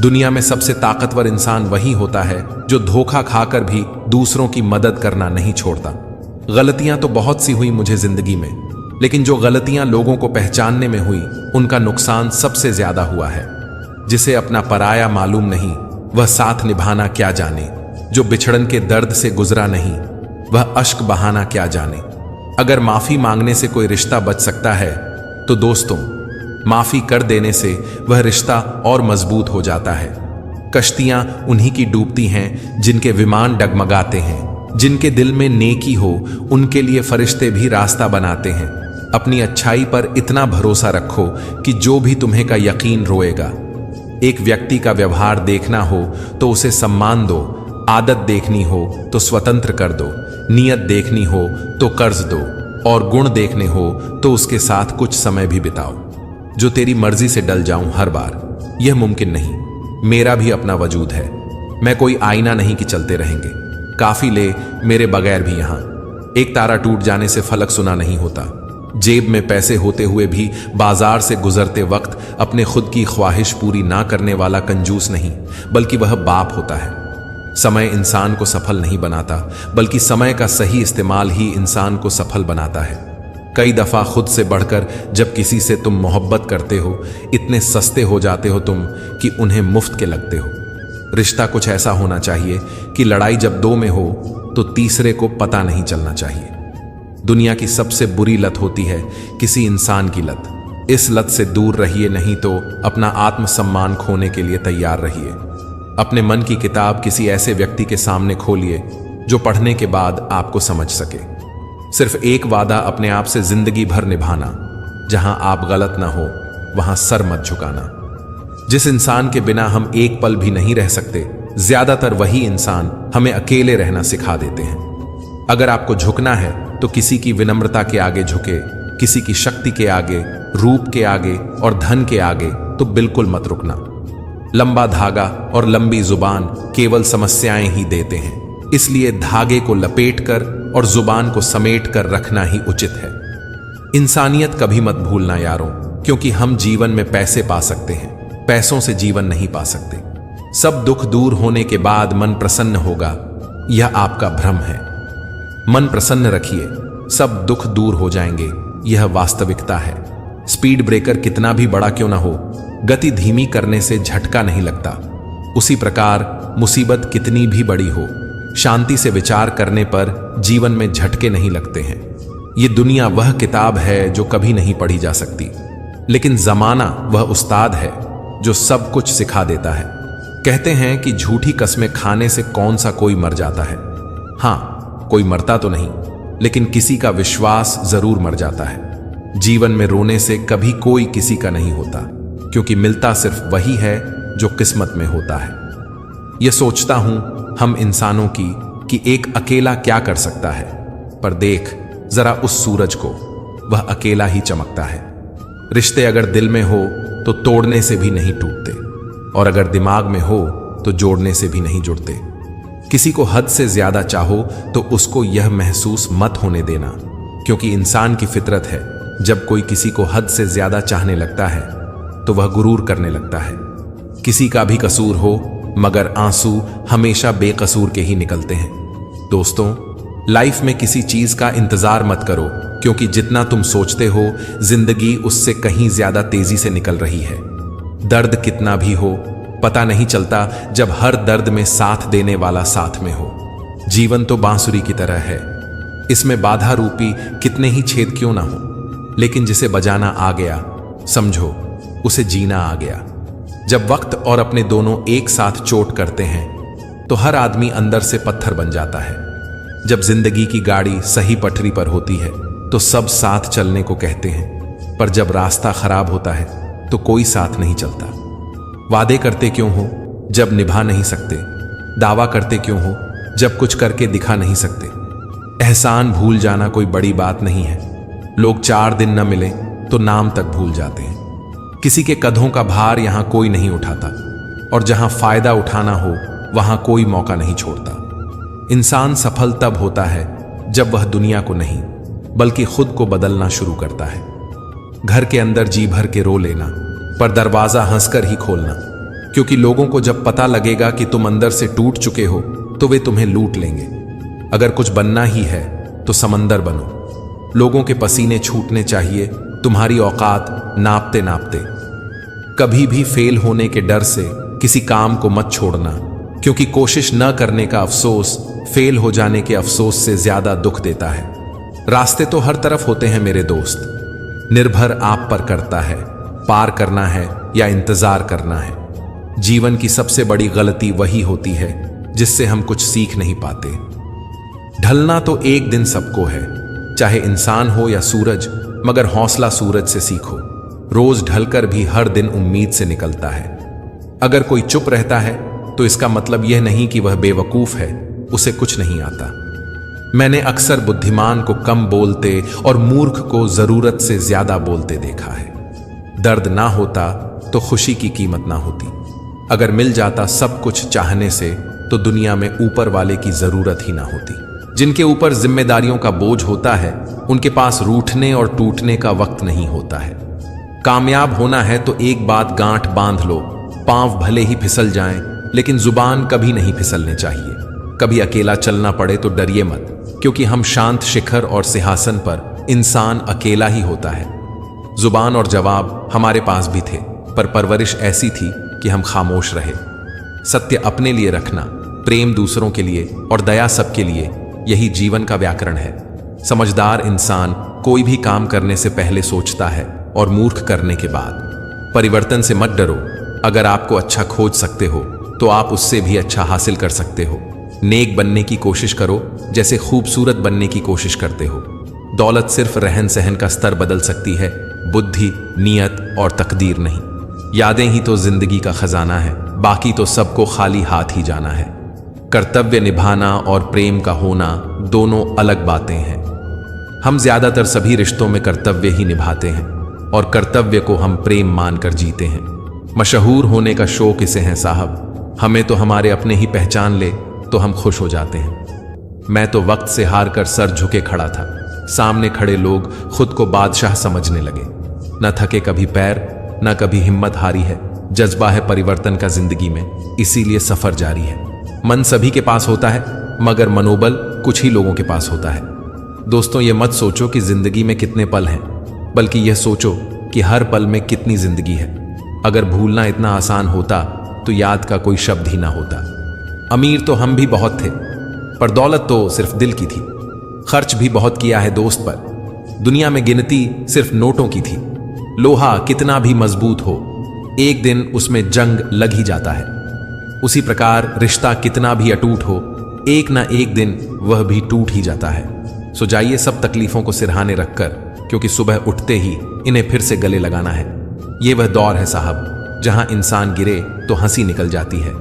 दुनिया में सबसे ताकतवर इंसान वही होता है जो धोखा खाकर भी दूसरों की मदद करना नहीं छोड़ता। गलतियां तो बहुत सी हुई मुझे जिंदगी में, लेकिन जो गलतियां लोगों को पहचानने में हुई उनका नुकसान सबसे ज्यादा हुआ है। जिसे अपना पराया मालूम नहीं वह साथ निभाना क्या जाने, जो बिछड़न के दर्द से गुजरा नहीं वह अश्क बहाना क्या जाने। अगर माफी मांगने से कोई रिश्ता बच सकता है तो दोस्तों, माफी कर देने से वह रिश्ता और मजबूत हो जाता है। कश्तियां उन्हीं की डूबती हैं जिनके विमान डगमगाते हैं। जिनके दिल में नेकी हो उनके लिए फरिश्ते भी रास्ता बनाते हैं। अपनी अच्छाई पर इतना भरोसा रखो कि जो भी तुम्हें का यकीन रोएगा। एक व्यक्ति का व्यवहार देखना हो तो उसे सम्मान दो, आदत देखनी हो तो स्वतंत्र कर दो, नियत देखनी हो तो कर्ज दो, और गुण देखने हो तो उसके साथ कुछ समय भी बिताओ। जो तेरी मर्जी से डल जाऊं हर बार, यह मुमकिन नहीं। मेरा भी अपना वजूद है, मैं कोई आईना नहीं कि चलते रहेंगे। काफिले मेरे बगैर भी यहां। एक तारा टूट जाने से फलक सुना नहीं होता। जेब में पैसे होते हुए भी बाजार से गुजरते वक्त अपने खुद की ख्वाहिश पूरी ना करने वाला कंजूस नहीं, बल्कि वह बाप होता है। समय इंसान को सफल नहीं बनाता, बल्कि समय का सही इस्तेमाल ही इंसान को सफल बनाता है। कई दफा खुद से बढ़कर जब किसी से तुम मोहब्बत करते हो, इतने सस्ते हो जाते हो तुम कि उन्हें मुफ्त के लगते हो। रिश्ता कुछ ऐसा होना चाहिए कि लड़ाई जब दो में हो तो तीसरे को पता नहीं चलना चाहिए। दुनिया की सबसे बुरी लत होती है किसी इंसान की लत। इस लत से दूर रहिए, नहीं तो अपना आत्मसम्मान खोने के लिए तैयार रहिए। अपने मन की किताब किसी ऐसे व्यक्ति के सामने खोलिए जो पढ़ने के बाद आपको समझ सके। सिर्फ एक वादा अपने आप से जिंदगी भर निभाना, जहां आप गलत ना हो वहां सर मत झुकाना। जिस इंसान के बिना हम एक पल भी नहीं रह सकते, ज्यादातर वही इंसान हमें अकेले रहना सिखा देते हैं। अगर आपको झुकना है तो किसी की विनम्रता के आगे झुके, किसी की शक्ति के आगे, रूप के आगे और धन के आगे तो बिल्कुल मत रुकना। लंबा धागा और लंबी जुबान केवल समस्याएं ही देते हैं, इसलिए धागे को लपेटकर और जुबान को समेट कर रखना ही उचित है। इंसानियत कभी मत भूलना यारों, क्योंकि हम जीवन में पैसे पा सकते हैं, पैसों से जीवन नहीं पा सकते। सब दुख दूर होने के बाद मन प्रसन्न होगा, यह आपका भ्रम है। मन प्रसन्न रखिए, सब दुख दूर हो जाएंगे, यह वास्तविकता है। स्पीड ब्रेकर कितना भी बड़ा क्यों ना हो, गति धीमी करने से झटका नहीं लगता। उसी प्रकार मुसीबत कितनी भी बड़ी हो, शांति से विचार करने पर जीवन में झटके नहीं लगते हैं। ये दुनिया वह किताब है जो कभी नहीं पढ़ी जा सकती, लेकिन जमाना वह उस्ताद है जो सब कुछ सिखा देता है। कहते हैं कि झूठी कस्में खाने से कौन सा कोई मर जाता है। हां, कोई मरता तो नहीं, लेकिन किसी का विश्वास जरूर मर जाता है। जीवन में रोने से कभी कोई किसी का नहीं होता, क्योंकि मिलता सिर्फ वही है जो किस्मत में होता है। यह सोचता हूं हम इंसानों की कि एक अकेला क्या कर सकता है, पर देख जरा उस सूरज को, वह अकेला ही चमकता है। रिश्ते अगर दिल में हो तो तोड़ने से भी नहीं टूटते, और अगर दिमाग में हो तो जोड़ने से भी नहीं जुड़ते। किसी को हद से ज्यादा चाहो तो उसको यह महसूस मत होने देना, क्योंकि इंसान की फितरत है, जब कोई किसी को हद से ज्यादा चाहने लगता है तो वह गुरूर करने लगता है। किसी का भी कसूर हो, मगर आंसू हमेशा बेकसूर के ही निकलते हैं। दोस्तों, लाइफ में किसी चीज का इंतजार मत करो, क्योंकि जितना तुम सोचते हो जिंदगी उससे कहीं ज्यादा तेजी से निकल रही है। दर्द कितना भी हो, पता नहीं चलता जब हर दर्द में साथ देने वाला साथ में हो। जीवन तो बांसुरी की तरह है, इसमें बाधा रूपी कितने ही छेद क्यों ना हो, लेकिन जिसे बजाना आ गया, समझो उसे जीना आ गया। जब वक्त और अपने दोनों एक साथ चोट करते हैं तो हर आदमी अंदर से पत्थर बन जाता है। जब जिंदगी की गाड़ी सही पटरी पर होती है तो सब साथ चलने को कहते हैं, पर जब रास्ता खराब होता है तो कोई साथ नहीं चलता। वादे करते क्यों हो जब निभा नहीं सकते, दावा करते क्यों हो जब कुछ करके दिखा नहीं सकते। एहसान भूल जाना कोई बड़ी बात नहीं है, लोग 4 दिन न मिले तो नाम तक भूल जाते हैं। किसी के कदों का भार यहां कोई नहीं उठाता, और जहां फायदा उठाना हो वहां कोई मौका नहीं छोड़ता। इंसान सफल तब होता है जब वह दुनिया को नहीं बल्कि खुद को बदलना शुरू करता है। घर के अंदर जी भर के रो लेना, पर दरवाजा हंसकर ही खोलना, क्योंकि लोगों को जब पता लगेगा कि तुम अंदर से टूट चुके हो तो वे तुम्हें लूट लेंगे। अगर कुछ बनना ही है तो समंदर बनो। लोगों के पसीने छूटने चाहिए तुम्हारी औकात नापते नापते। कभी भी फेल होने के डर से किसी काम को मत छोड़ना, क्योंकि कोशिश न करने का अफसोस फेल हो जाने के अफसोस से ज्यादा दुख देता है। रास्ते तो हर तरफ होते हैं मेरे दोस्त, निर्भर आप पर करता है पार करना है या इंतजार करना है। जीवन की सबसे बड़ी गलती वही होती है जिससे हम कुछ सीख नहीं पाते। ढलना तो एक दिन सबको है, चाहे इंसान हो या सूरज, मगर हौसला सूरज से सीखो। रोज ढलकर भी हर दिन उम्मीद से निकलता है। अगर कोई चुप रहता है तो इसका मतलब यह नहीं कि वह बेवकूफ है, उसे कुछ नहीं आता। मैंने अक्सर बुद्धिमान को कम बोलते और मूर्ख को जरूरत से ज्यादा बोलते देखा है। दर्द ना होता तो खुशी की कीमत ना होती। अगर मिल जाता सब कुछ चाहने से तो दुनिया में ऊपर वाले की जरूरत ही ना होती। जिनके ऊपर जिम्मेदारियों का बोझ होता है उनके पास रूठने और टूटने का वक्त नहीं होता है। कामयाब होना है तो एक बात गांठ बांध लो, पांव भले ही फिसल जाएं लेकिन जुबान कभी नहीं फिसलने चाहिए। कभी अकेला चलना पड़े तो डरिए मत, क्योंकि हम शांत शिखर और सिंहासन पर इंसान अकेला ही होता है। जुबान और जवाब हमारे पास भी थे, पर परवरिश ऐसी थी कि हम खामोश रहे। सत्य अपने लिए रखना, प्रेम दूसरों के लिए और दया सबके लिए, यही जीवन का व्याकरण है। समझदार इंसान कोई भी काम करने से पहले सोचता है और मूर्ख करने के बाद। परिवर्तन से मत डरो। अगर आपको अच्छा खोज सकते हो तो आप उससे भी अच्छा हासिल कर सकते हो। नेक बनने की कोशिश करो जैसे खूबसूरत बनने की कोशिश करते हो। दौलत सिर्फ रहन सहन का स्तर बदल सकती है, बुद्धि, नियत और तकदीर नहीं। यादें ही तो जिंदगी का खजाना है, बाकी तो सबको खाली हाथ ही जाना है। कर्तव्य निभाना और प्रेम का होना दोनों अलग बातें हैं। हम ज्यादातर सभी रिश्तों में कर्तव्य ही निभाते हैं और कर्तव्य को हम प्रेम मानकर जीते हैं। मशहूर होने का शौक इसे है साहब, हमें तो हमारे अपने ही पहचान ले तो हम खुश हो जाते हैं। मैं तो वक्त से हार कर सर झुके खड़ा था। सामने खड़े लोग खुद को बादशाह समझने लगे। न थके कभी पैर, न कभी हिम्मत हारी है। जज्बा है परिवर्तन का जिंदगी में, इसीलिए सफर जारी है। मन सभी के पास होता है, मगर मनोबल कुछ ही लोगों के पास होता है। दोस्तों, ये मत सोचो कि जिंदगी में कितने पल हैं, बल्कि यह सोचो कि हर पल में कितनी जिंदगी है। अगर भूलना इतना आसान होता तो याद का कोई शब्द ही ना होता। अमीर तो हम भी बहुत थे, पर दौलत तो सिर्फ दिल की थी। खर्च भी बहुत किया है दोस्त पर। दुनिया में गिनती सिर्फ नोटों की थी। लोहा कितना भी मजबूत हो, एक दिन उसमें जंग लग ही जाता है। उसी प्रकार रिश्ता कितना भी अटूट हो, एक ना एक दिन वह भी टूट ही जाता है। सो जाइए सब तकलीफों को सिरहाने रखकर, क्योंकि सुबह उठते ही इन्हें फिर से गले लगाना है। ये वह दौर है साहब, जहां इंसान गिरे तो हंसी निकल जाती है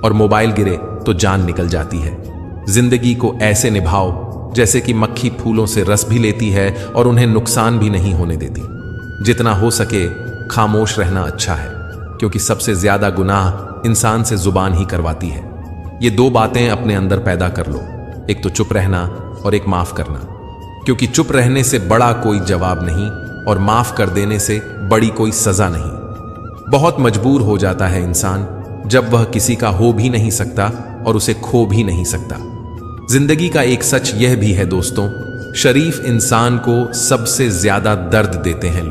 और मोबाइल गिरे तो जान निकल जाती है। जिंदगी को ऐसे निभाओ जैसे कि मक्खी फूलों से रस भी लेती है और उन्हें नुकसान भी नहीं होने देती। जितना हो सके खामोश रहना अच्छा है, क्योंकि सबसे ज्यादा गुनाह इंसान से जुबान ही करवाती है। ये दो बातें अपने अंदर पैदा कर लो, एक तो चुप रहना और एक माफ करना, क्योंकि चुप रहने से बड़ा कोई जवाब नहीं और माफ कर देने से बड़ी कोई सजा नहीं। बहुत मजबूर हो जाता है इंसान जब वह किसी का हो भी नहीं सकता और उसे खो भी नहीं सकता। जिंदगी का एक सच यह भी है दोस्तों, शरीफ इंसान को सबसे ज्यादा दर्द देते हैं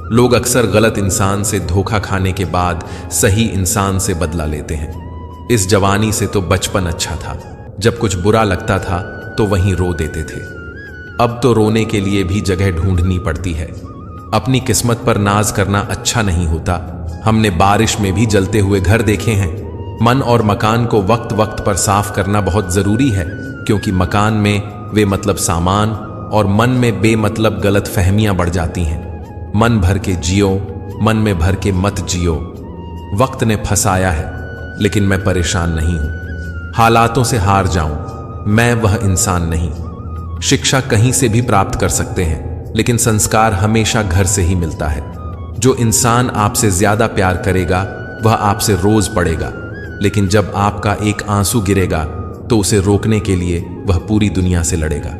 लोग अक्सर गलत इंसान से धोखा खाने के बाद सही इंसान से बदला लेते हैं। इस जवानी से तो बचपन अच्छा था, जब कुछ बुरा लगता था तो वहीं रो देते थे। अब तो रोने के लिए भी जगह ढूंढनी पड़ती है। अपनी किस्मत पर नाज करना अच्छा नहीं होता। हमने बारिश में भी जलते हुए घर देखे हैं। मन और मकान को वक्त वक्त पर साफ करना बहुत जरूरी है, क्योंकि मकान में वे मतलब सामान और मन में बेमतलब गलत फहमियां बढ़ जाती हैं। मन भर के जियो, मन में भर के मत जियो। वक्त ने फंसाया है, लेकिन मैं परेशान नहीं हूं। हालातों से हार जाऊं, मैं वह इंसान नहीं। शिक्षा कहीं से भी प्राप्त कर सकते हैं, लेकिन संस्कार हमेशा घर से ही मिलता है। जो इंसान आपसे ज्यादा प्यार करेगा वह आपसे रोज पड़ेगा, लेकिन जब आपका एक आंसू गिरेगा तो उसे रोकने के लिए वह पूरी दुनिया से लड़ेगा।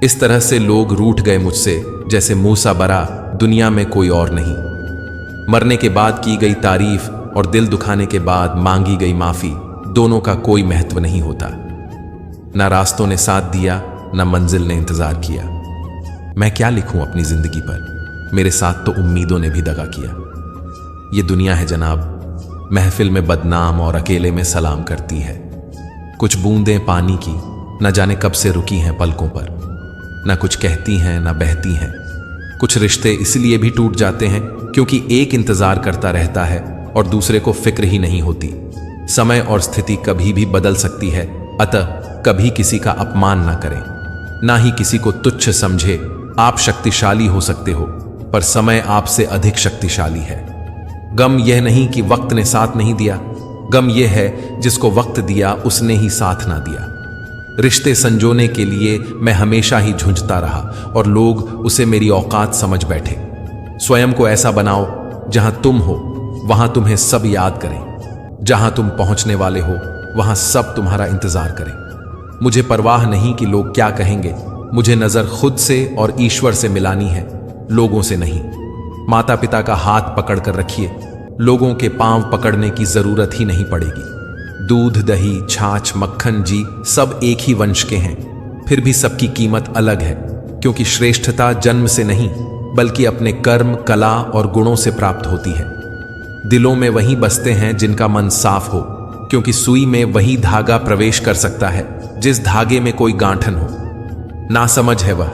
इस तरह से लोग रूठ गए मुझसे जैसे मूसा बरा, दुनिया में कोई और नहीं। मरने के बाद की गई तारीफ और दिल दुखाने के बाद मांगी गई माफी, दोनों का कोई महत्व नहीं होता। ना रास्तों ने साथ दिया, ना मंजिल ने इंतजार किया। मैं क्या लिखूं अपनी जिंदगी पर, मेरे साथ तो उम्मीदों ने भी दगा किया। ये दुनिया है जनाब, महफिल में बदनाम और अकेले में सलाम करती है। कुछ बूंदें पानी की न जाने कब से रुकी हैं पलकों पर, न कुछ कहती हैं न बहती हैं। कुछ रिश्ते इसलिए भी टूट जाते हैं क्योंकि एक इंतजार करता रहता है और दूसरे को फिक्र ही नहीं होती। समय और स्थिति कभी भी बदल सकती है, अतः कभी किसी का अपमान ना करें, ना ही किसी को तुच्छ समझे। आप शक्तिशाली हो सकते हो, पर समय आपसे अधिक शक्तिशाली है। गम यह नहीं कि वक्त ने साथ नहीं दिया, गम यह है जिसको वक्त दिया उसने ही साथ ना दिया। रिश्ते संजोने के लिए मैं हमेशा ही झुंझता रहा और लोग उसे मेरी औकात समझ बैठे। स्वयं को ऐसा बनाओ जहां तुम हो वहां तुम्हें सब याद करें, जहां तुम पहुंचने वाले हो वहां सब तुम्हारा इंतजार करें। मुझे परवाह नहीं कि लोग क्या कहेंगे, मुझे नजर खुद से और ईश्वर से मिलानी है, लोगों से नहीं। माता पिता का हाथ पकड़ कर रखिए, लोगों के पांव पकड़ने की जरूरत ही नहीं पड़ेगी। दूध, दही, छाछ, मक्खन, जी सब एक ही वंश के हैं, फिर भी सबकी कीमत अलग है, क्योंकि श्रेष्ठता जन्म से नहीं बल्कि अपने कर्म, कला और गुणों से प्राप्त होती है। दिलों में वही बसते हैं जिनका मन साफ हो, क्योंकि सुई में वही धागा प्रवेश कर सकता है जिस धागे में कोई गांठन हो। ना समझ है वह,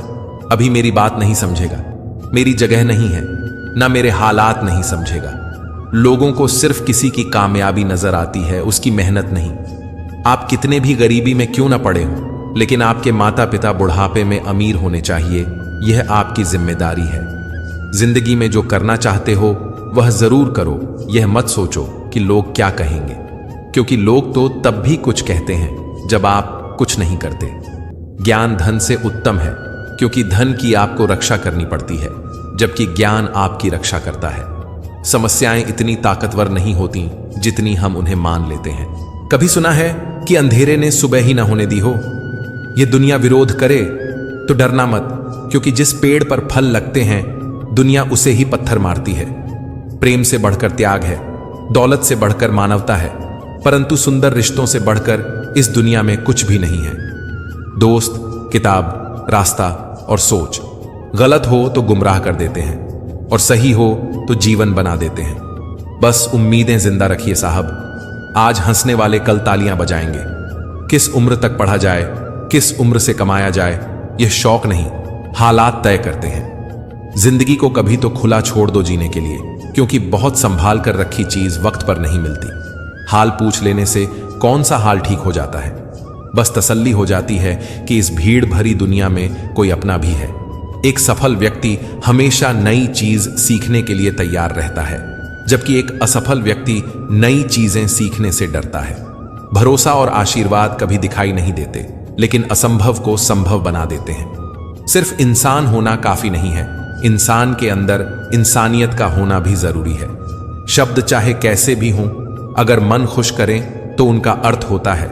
अभी मेरी बात नहीं समझेगा, मेरी जगह नहीं है, ना मेरे हालात नहीं समझेगा। लोगों को सिर्फ किसी की कामयाबी नजर आती है, उसकी मेहनत नहीं। आप कितने भी गरीबी में क्यों ना पड़े हो, लेकिन आपके माता पिता बुढ़ापे में अमीर होने चाहिए, यह आपकी जिम्मेदारी है। जिंदगी में जो करना चाहते हो वह जरूर करो, यह मत सोचो कि लोग क्या कहेंगे, क्योंकि लोग तो तब भी कुछ कहते हैं जब आप कुछ नहीं करते। ज्ञान धन से उत्तम है, क्योंकि धन की आपको रक्षा करनी पड़ती है, जबकि ज्ञान आपकी रक्षा करता है। समस्याएं इतनी ताकतवर नहीं होती जितनी हम उन्हें मान लेते हैं। कभी सुना है कि अंधेरे ने सुबह ही ना होने दी हो? यह दुनिया विरोध करे तो डरना मत, क्योंकि जिस पेड़ पर फल लगते हैं दुनिया उसे ही पत्थर मारती है। प्रेम से बढ़कर त्याग है, दौलत से बढ़कर मानवता है, परंतु सुंदर रिश्तों से बढ़कर इस दुनिया में कुछ भी नहीं है। दोस्त, किताब, रास्ता और सोच गलत हो तो गुमराह कर देते हैं, और सही हो तो जीवन बना देते हैं। बस उम्मीदें जिंदा रखिए साहब। आज हंसने वाले कल तालियां बजाएंगे। किस उम्र तक पढ़ा जाए, किस उम्र से कमाया जाए, यह शौक नहीं, हालात तय करते हैं। जिंदगी को कभी तो खुला छोड़ दो जीने के लिए, क्योंकि बहुत संभाल कर रखी चीज वक्त पर नहीं मिलती। हाल पूछ लेने से कौन सा हाल ठीक हो जाता है? बस तसल्ली हो जाती है कि इस भीड़ भरी दुनिया में कोई अपना भी है। एक सफल व्यक्ति हमेशा नई चीज सीखने के लिए तैयार रहता है, जबकि एक असफल व्यक्ति नई चीजें सीखने से डरता है। भरोसा और आशीर्वाद कभी दिखाई नहीं देते, लेकिन असंभव को संभव बना देते हैं। सिर्फ इंसान होना काफी नहीं है, इंसान के अंदर इंसानियत का होना भी जरूरी है। शब्द चाहे कैसे भी हों, अगर मन खुश करें तो उनका अर्थ होता है,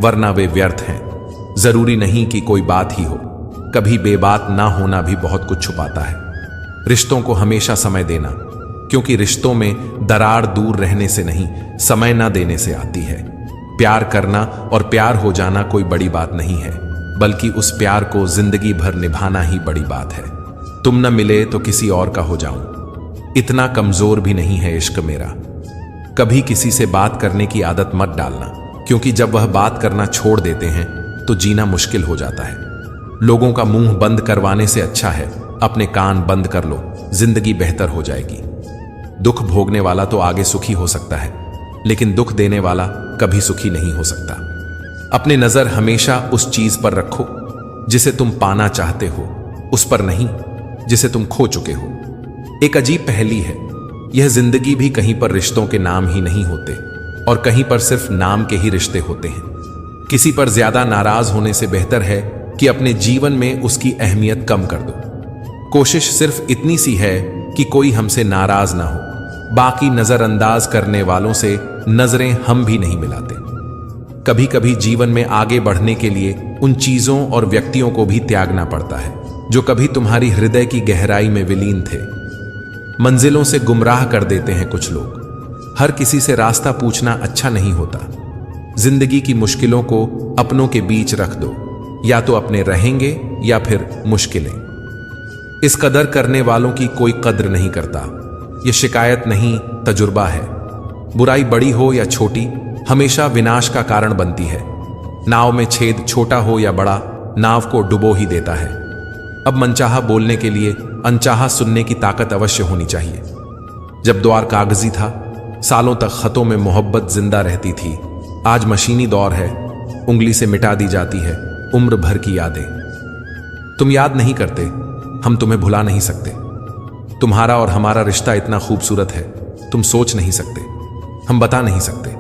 वरना वे व्यर्थ हैं। जरूरी नहीं कि कोई बात ही हो, कभी बेबात ना होना भी बहुत कुछ छुपाता है। रिश्तों को हमेशा समय देना, क्योंकि रिश्तों में दरार दूर रहने से नहीं, समय ना देने से आती है। प्यार करना और प्यार हो जाना कोई बड़ी बात नहीं है, बल्कि उस प्यार को जिंदगी भर निभाना ही बड़ी बात है। तुम न मिले तो किसी और का हो जाऊं, इतना कमजोर भी नहीं है इश्क मेरा। कभी किसी से बात करने की आदत मत डालना, क्योंकि जब वह बात करना छोड़ देते हैं तो जीना मुश्किल हो जाता है। लोगों का मुंह बंद करवाने से अच्छा है अपने कान बंद कर लो, जिंदगी बेहतर हो जाएगी। दुख भोगने वाला तो आगे सुखी हो सकता है, लेकिन दुख देने वाला कभी सुखी नहीं हो सकता। अपनी नजर हमेशा उस चीज पर रखो जिसे तुम पाना चाहते हो, उस पर नहीं जिसे तुम खो चुके हो। एक अजीब पहेली है, यह जिंदगी भी कहीं पर रिश्तों के नाम ही नहीं होते और कहीं पर सिर्फ नाम के ही रिश्ते होते हैं। किसी पर ज्यादा नाराज होने से बेहतर है कि अपने जीवन में उसकी अहमियत कम कर दो। कोशिश सिर्फ इतनी सी है कि कोई हमसे नाराज ना हो, बाकी नजरअंदाज करने वालों से नजरें हम भी नहीं मिलाते। कभी कभी जीवन में आगे बढ़ने के लिए उन चीजों और व्यक्तियों को भी त्यागना पड़ता है जो कभी तुम्हारी हृदय की गहराई में विलीन थे। मंजिलों से गुमराह कर देते हैं कुछ लोग। हर किसी से रास्ता पूछना अच्छा नहीं होता। जिंदगी की मुश्किलों को अपनों के बीच रख दो, या तो अपने रहेंगे या फिर मुश्किलें। इस कदर करने वालों की कोई कद्र नहीं करता। यह शिकायत नहीं, तजुर्बा है। बुराई बड़ी हो या छोटी, हमेशा विनाश का कारण बनती है। नाव में छेद छोटा हो या बड़ा, नाव को डुबो ही देता है। अब मनचाहा बोलने के लिए अनचाहा सुनने की ताकत अवश्य होनी चाहिए। जब द्वार कागजी था, सालों तक खतों में मोहब्बत जिंदा रहती थी। आज मशीनी दौर है, उंगली से मिटा दी जाती है उम्र भर की यादें। तुम याद नहीं करते, हम तुम्हें भुला नहीं सकते। तुम्हारा और हमारा रिश्ता इतना खूबसूरत है, तुम सोच नहीं सकते, हम बता नहीं सकते।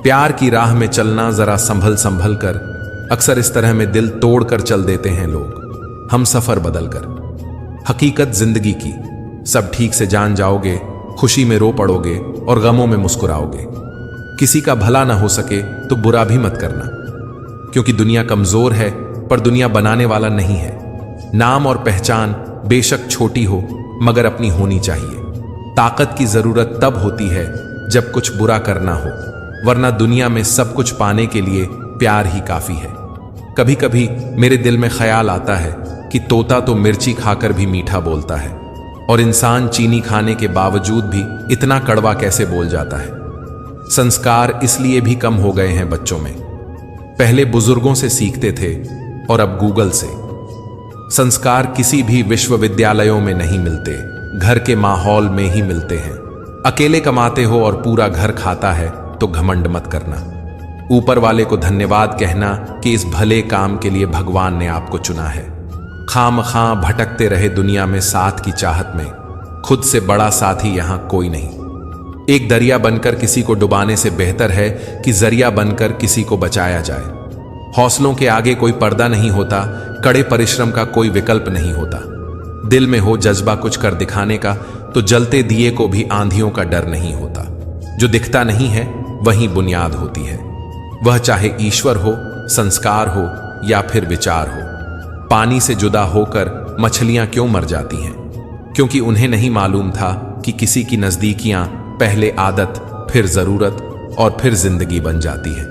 प्यार की राह में चलना जरा संभल संभल कर, अक्सर इस तरह में दिल तोड़ कर चल देते हैं लोग, हम सफर बदल कर। हकीकत जिंदगी की, सब ठीक से जान जाओगे, खुशी में रो पड़ोगे और गमों में मुस्कुराओगे। किसी का भला ना हो सके तो बुरा भी मत करना, क्योंकि दुनिया कमजोर है पर दुनिया बनाने वाला नहीं है। नाम और पहचान बेशक छोटी हो मगर अपनी होनी चाहिए, ताकत की जरूरत तब होती है जब कुछ बुरा करना हो, वरना दुनिया में सब कुछ पाने के लिए प्यार ही काफी है। कभी कभी मेरे दिल में ख्याल आता है कि तोता तो मिर्ची खाकर भी मीठा बोलता है, और इंसान चीनी खाने के बावजूद भी इतना कड़वा कैसे बोल जाता है। संस्कार इसलिए भी कम हो गए हैं बच्चों में। पहले बुजुर्गों से सीखते थे और अब गूगल से। संस्कार किसी भी विश्वविद्यालयों में नहीं मिलते, घर के माहौल में ही मिलते हैं। अकेले कमाते हो और पूरा घर खाता है तो घमंड मत करना। ऊपर वाले को धन्यवाद कहना कि इस भले काम के लिए भगवान ने आपको चुना है। खामखां भटकते रहे दुनिया में साथ की चाहत में, खुद से बड़ा साथी यहां कोई नहीं। एक दरिया बनकर किसी को डुबाने से बेहतर है कि जरिया बनकर किसी को बचाया जाए। हौसलों के आगे कोई पर्दा नहीं होता, कड़े परिश्रम का कोई विकल्प नहीं होता। दिल में हो जज्बा कुछ कर दिखाने का तो जलते दिए को भी आंधियों का डर नहीं होता। जो दिखता नहीं है वही बुनियाद होती है, वह चाहे ईश्वर हो, संस्कार हो या फिर विचार हो। पानी से जुदा होकर मछलियां क्यों मर जाती हैं? क्योंकि उन्हें नहीं मालूम था कि किसी की नजदीकियां पहले आदत, फिर जरूरत और फिर जिंदगी बन जाती है।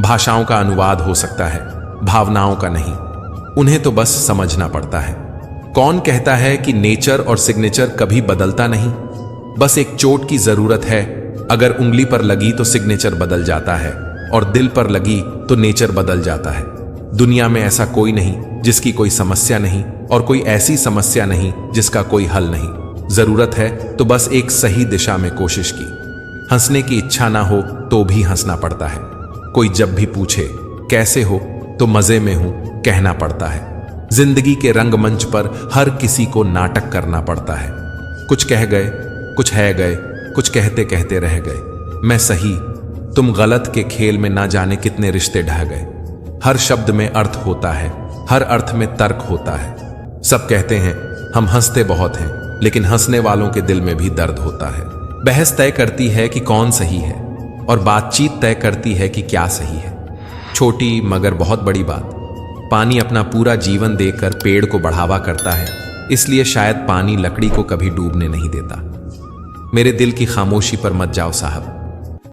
भाषाओं का अनुवाद हो सकता है, भावनाओं का नहीं। उन्हें तो बस समझना पड़ता है। कौन कहता है कि नेचर और सिग्नेचर कभी बदलता नहीं? बस एक चोट की जरूरत है। अगर उंगली पर लगी तो सिग्नेचर बदल जाता है, और दिल पर लगी तो नेचर बदल जाता है। दुनिया में ऐसा कोई नहीं जिसकी कोई समस्या नहीं, और कोई ऐसी समस्या नहीं जिसका कोई हल नहीं। जरूरत है तो बस एक सही दिशा में कोशिश की। हंसने की इच्छा ना हो तो भी हंसना पड़ता है। कोई जब भी पूछे कैसे हो तो मजे में हूं कहना पड़ता है। जिंदगी के रंगमंच पर हर किसी को नाटक करना पड़ता है। कुछ कह गए, कुछ है गए, कुछ कहते कहते रह गए। मैं सही, तुम गलत के खेल में ना जाने कितने रिश्ते ढह गए। हर शब्द में अर्थ होता है, हर अर्थ में तर्क होता है। सब कहते हैं हम हंसते बहुत हैं, लेकिन हंसने वालों के दिल में भी दर्द होता है। बहस तय करती है कि कौन सही है, और बातचीत तय करती है कि क्या सही है। छोटी मगर बहुत बड़ी बात, पानी अपना पूरा जीवन देकर पेड़ को बढ़ावा करता है, इसलिए शायद पानी लकड़ी को कभी डूबने नहीं देता। मेरे दिल की खामोशी पर मत जाओ साहब,